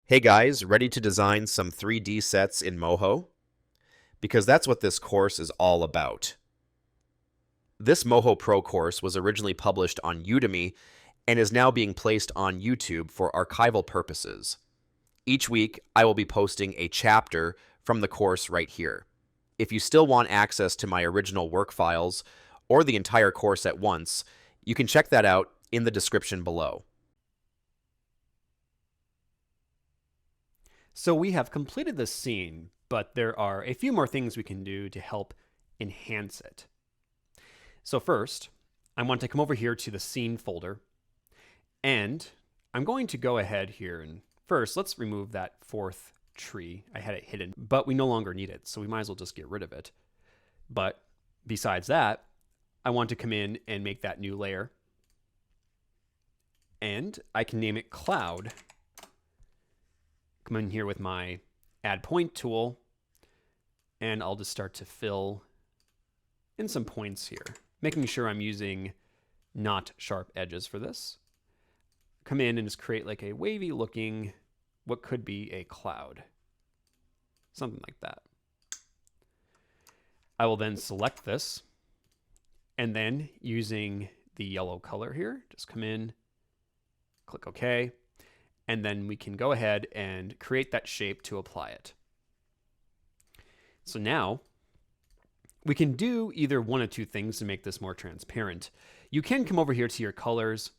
Hey guys, ready to design some 3D sets in Moho? Because that's what this course is all about. This Moho Pro course was originally published on Udemy and is now being placed on YouTube for archival purposes. Each week, I will be posting a chapter from the course right here. If you still want access to my original work files or the entire course at once, you can check that out in the description below. So we have completed the scene, but there are a few more things we can do to help enhance it. So first, I want to come over here to the scene folder, and I'm going to go ahead here and first, let's remove that fourth tree. I had it hidden, but we no longer need it, so we might as well just get rid of it. But besides that, I want to come in and make that new layer, and I can name it Cloud. Come in here with my add point tool, and I'll just start to fill in some points here, making sure I'm using not sharp edges for this. Come in and just create like a wavy looking, what could be a cloud, something like that. I will then select this, and then using the yellow color here, just come in, click OK. And then we can go ahead and create that shape to apply it. So now we can do either one of two things to make this more transparent. You can come over here to your colors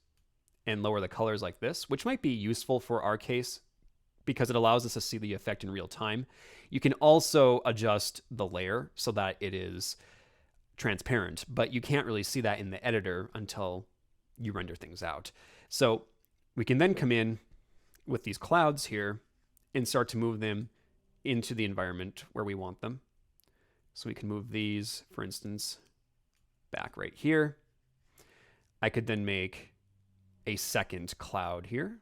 and lower the colors like this, which might be useful for our case because it allows us to see the effect in real time. You can also adjust the layer so that it is transparent, but you can't really see that in the editor until you render things out. So we can then come in with these clouds here and start to move them into the environment where we want them. So we can move these, for instance, back right here. I could then make a second cloud here.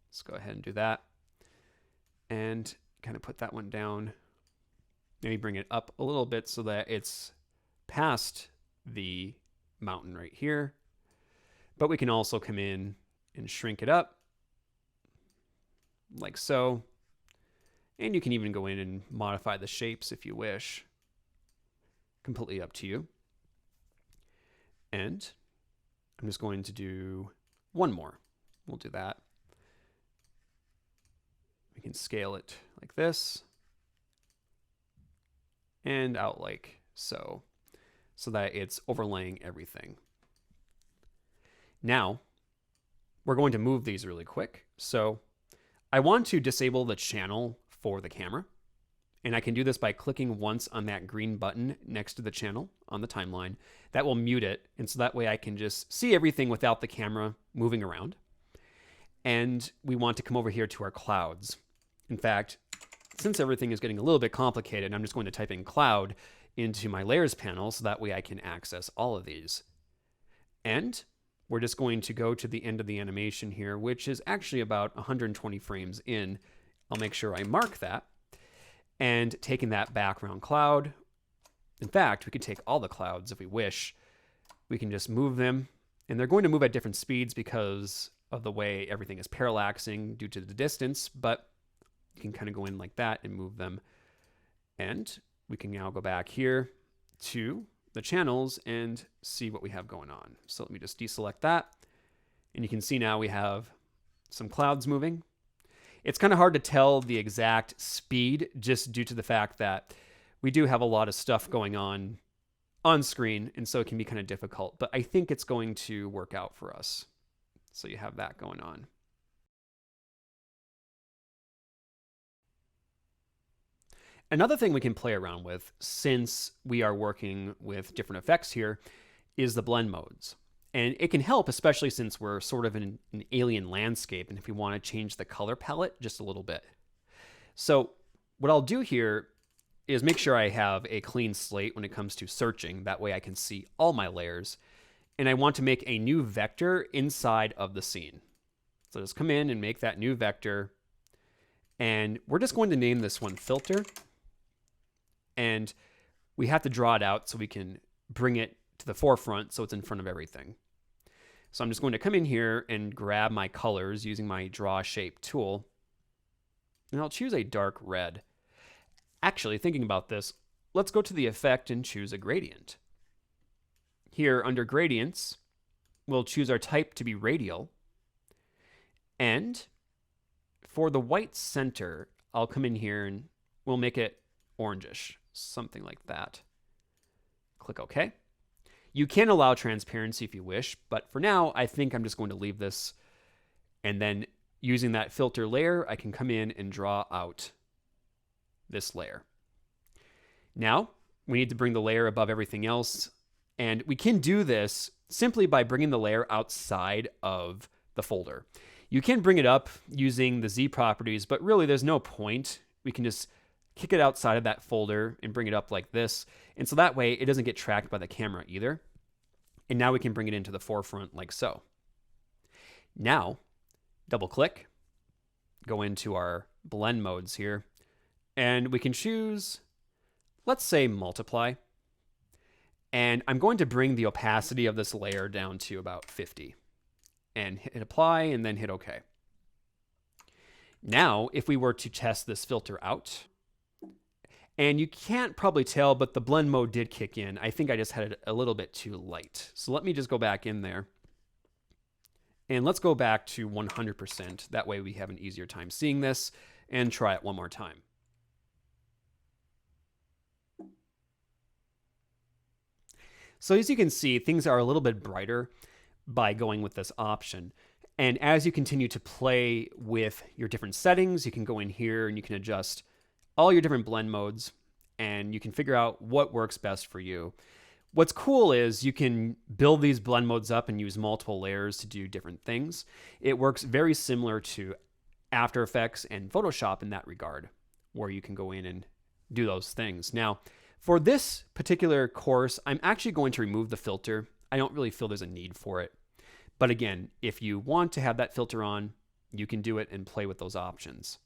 Let's go ahead and do that. And kind of put that one down. Maybe bring it up a little bit so that it's past the mountain right here. But we can also come in and shrink it up like so. And you can even go in and modify the shapes if you wish. Completely up to you. And I'm just going to do one more. We'll do that. We can scale it like this and out like so that it's overlaying everything. Now, we're going to move these really quick. So I want to disable the channel for the camera, and I can do this by clicking once on that green button next to the channel on the timeline. That will mute it, and so that way I can just see everything without the camera moving around. And we want to come over here to our clouds. In fact, since everything is getting a little bit complicated, I'm just going to type in cloud into my layers panel so that way I can access all of these. And we're just going to go to the end of the animation here, which is actually about 120 frames in. I'll make sure I mark that. And taking that background cloud, in fact, we can take all the clouds if we wish. We can just move them, and they're going to move at different speeds because of the way everything is parallaxing due to the distance, but you can kind of go in like that and move them. And we can now go back here to the channels and see what we have going on. So let me just deselect that. And you can see now we have some clouds moving. It's kind of hard to tell the exact speed just due to the fact that we do have a lot of stuff going on screen, and so it can be kind of difficult, but I think it's going to work out for us. So you have that going on. Another thing we can play around with, since we are working with different effects here, is the blend modes. And it can help, especially since we're sort of in an alien landscape, and if we want to change the color palette just a little bit. So what I'll do here is make sure I have a clean slate when it comes to searching. That way I can see all my layers. And I want to make a new vector inside of the scene. So just come in and make that new vector. And we're just going to name this one filter. And we have to draw it out so we can bring it to the forefront so it's in front of everything. So I'm just going to come in here and grab my colors using my draw shape tool. And I'll choose a dark red. Actually, thinking about this, let's go to the effect and choose a gradient. Here under gradients, we'll choose our type to be radial. And for the white center, I'll come in here and we'll make it orangish, something like that. Click OK. You can allow transparency if you wish, but for now, I think I'm just going to leave this. And then using that filter layer, I can come in and draw out this layer. Now, we need to bring the layer above everything else. And we can do this simply by bringing the layer outside of the folder. You can bring it up using the Z properties, but really there's no point. We can just kick it outside of that folder and bring it up like this. And so that way it doesn't get tracked by the camera either. And now we can bring it into the forefront like so. Now, double click, go into our blend modes here, and we can choose, let's say multiply. And I'm going to bring the opacity of this layer down to about 50 and hit apply and then hit OK. Now, if we were to test this filter out, and you can't probably tell, but the blend mode did kick in. I think I just had it a little bit too light. So let me just go back in there. And let's go back to 100%. That way we have an easier time seeing this, and try it one more time. So as you can see, things are a little bit brighter by going with this option. And as you continue to play with your different settings, you can go in here and you can adjust all your different blend modes, and you can figure out what works best for you. What's cool is you can build these blend modes up and use multiple layers to do different things. It works very similar to After Effects and Photoshop in that regard, where you can go in and do those things. Now, for this particular course, I'm actually going to remove the filter. I don't really feel there's a need for it. But again, if you want to have that filter on, you can do it and play with those options.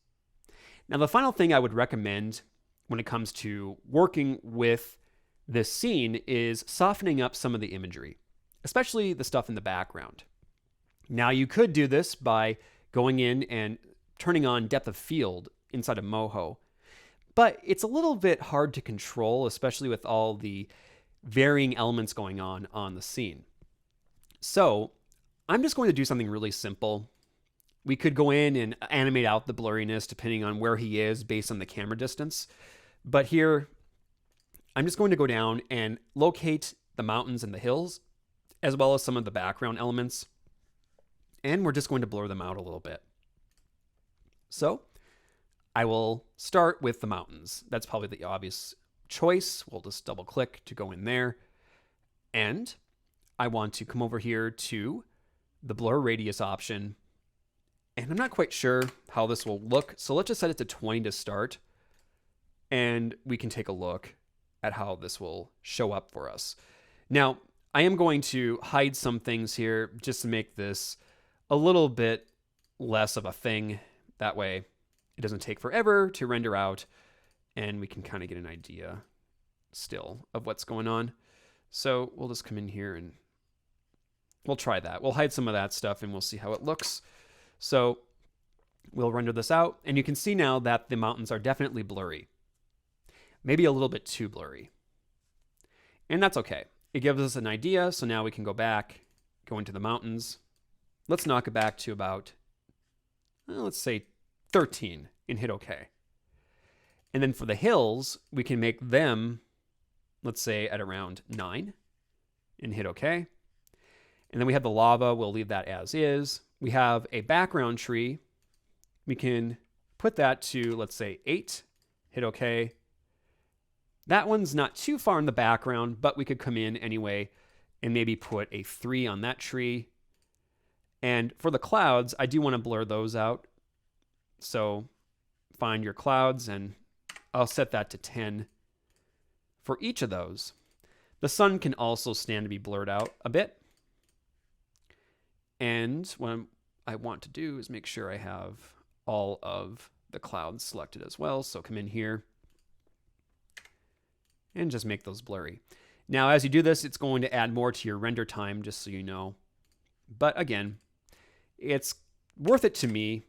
Now, the final thing I would recommend when it comes to working with this scene is softening up some of the imagery, especially the stuff in the background. Now, you could do this by going in and turning on depth of field inside of Moho, but it's a little bit hard to control, especially with all the varying elements going on the scene. So I'm just going to do something really simple. We could go in and animate out the blurriness depending on where he is based on the camera distance. But here, I'm just going to go down and locate the mountains and the hills, as well as some of the background elements. And we're just going to blur them out a little bit. So I will start with the mountains. That's probably the obvious choice. We'll just double click to go in there. And I want to come over here to the blur radius option. And I'm not quite sure how this will look. So let's just set it to 20 to start. And we can take a look at how this will show up for us. Now, I am going to hide some things here just to make this a little bit less of a thing. That way it doesn't take forever to render out, and we can kind of get an idea still of what's going on. So we'll just come in here and we'll try that. We'll hide some of that stuff and we'll see how it looks. So we'll render this out, and you can see now that the mountains are definitely blurry. Maybe a little bit too blurry. And that's okay. It gives us an idea, so now we can go back, go into the mountains. Let's knock it back to about, let's say 13 and hit OK. And then for the hills, we can make them, let's say at around 9 and hit OK. And then we have the lava, we'll leave that as is. We have a background tree. We can put that to, let's say 8, hit OK. That one's not too far in the background, but we could come in anyway and maybe put a 3 on that tree. And for the clouds, I do want to blur those out. So find your clouds, and I'll set that to 10 for each of those. The sun can also stand to be blurred out a bit. And what I want to do is make sure I have all of the clouds selected as well. So come in here and just make those blurry. Now, as you do this, it's going to add more to your render time, just so you know. But again, it's worth it to me.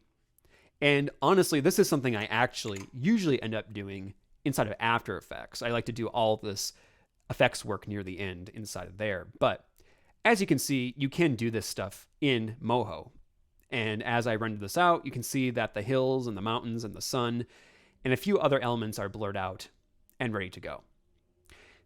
And honestly, this is something I actually usually end up doing inside of After Effects. I like to do all of this effects work near the end inside of there. But as you can see, you can do this stuff in Moho. And as I render this out, you can see that the hills and the mountains and the sun and a few other elements are blurred out and ready to go.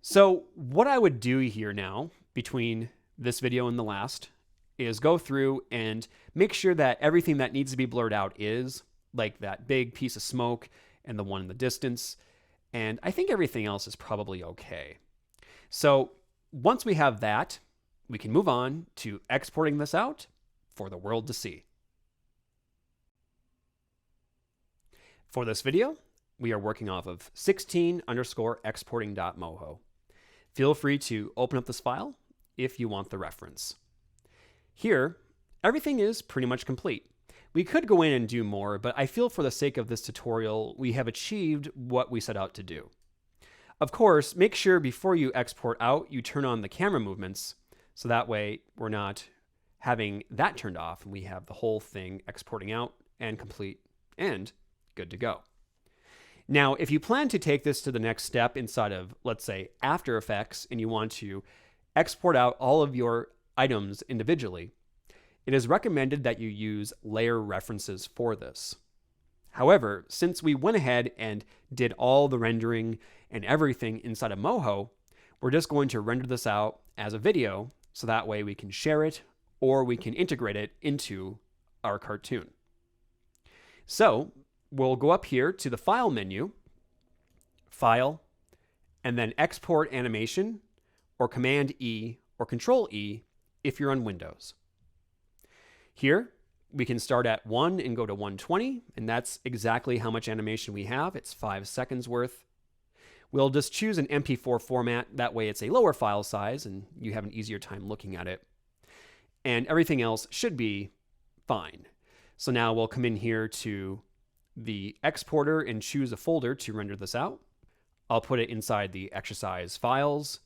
So what I would do here now between this video and the last is go through and make sure that everything that needs to be blurred out is, like that big piece of smoke and the one in the distance. And I think everything else is probably okay. So once we have that, we can move on to exporting this out for the world to see. For this video, we are working off of 16_exporting.moho. Feel free to open up this file if you want the reference. Here, everything is pretty much complete. We could go in and do more, but I feel for the sake of this tutorial, we have achieved what we set out to do. Of course, make sure before you export out, you turn on the camera movements, so that way we're not having that turned off and we have the whole thing exporting out and complete and good to go. Now, if you plan to take this to the next step inside of, let's say, After Effects, and you want to export out all of your items individually, it is recommended that you use layer references for this. However, since we went ahead and did all the rendering and everything inside of Moho, we're just going to render this out as a video, so that way we can share it or we can integrate it into our cartoon. So we'll go up here to the File menu, File, and then Export Animation, or Command E or Control E if you're on Windows. Here, we can start at 1 and go to 120, and that's exactly how much animation we have. It's 5 seconds worth. We'll just choose an MP4 format. That way it's a lower file size and you have an easier time looking at it. And everything else should be fine. So now we'll come in here to the exporter and choose a folder to render this out. I'll put it inside the exercise files,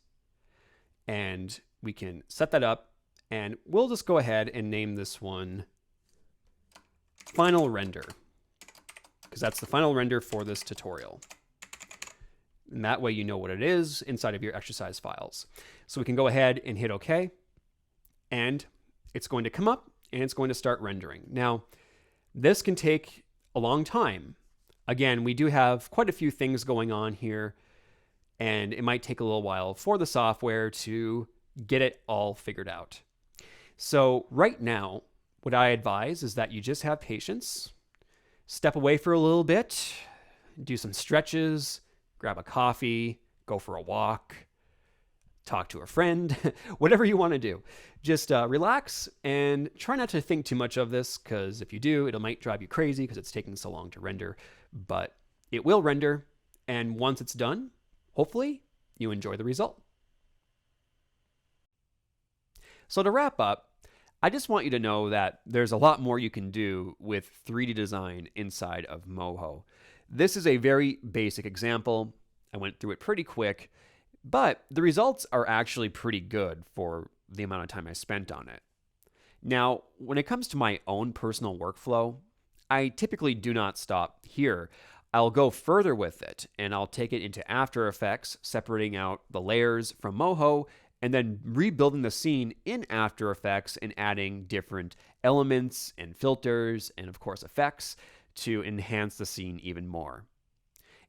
and we can set that up, and we'll just go ahead and name this one Final Render, because that's the final render for this tutorial. And that way you know what it is inside of your exercise files. So we can go ahead and hit OK, and it's going to come up and it's going to start rendering. Now, this can take a long time. Again, we do have quite a few things going on here, and it might take a little while for the software to get it all figured out. So right now, what I advise is that you just have patience, step away for a little bit, do some stretches, grab a coffee, go for a walk, talk to a friend, whatever you want to do. Just relax and try not to think too much of this, because if you do, it might drive you crazy because it's taking so long to render. But it will render, and once it's done, hopefully you enjoy the result. So to wrap up, I just want you to know that there's a lot more you can do with 3D design inside of Moho. This is a very basic example. I went through it pretty quick, but the results are actually pretty good for the amount of time I spent on it. Now, when it comes to my own personal workflow, I typically do not stop here. I'll go further with it, and I'll take it into After Effects, separating out the layers from Moho, and then rebuilding the scene in After Effects and adding different elements and filters and, of course, effects to enhance the scene even more.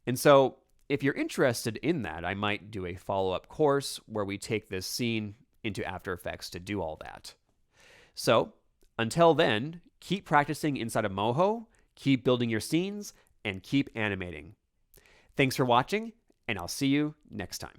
And so, if you're interested in that, I might do a follow-up course where we take this scene into After Effects to do all that. So, until then, keep practicing inside of Moho, keep building your scenes, and keep animating. Thanks for watching, and I'll see you next time.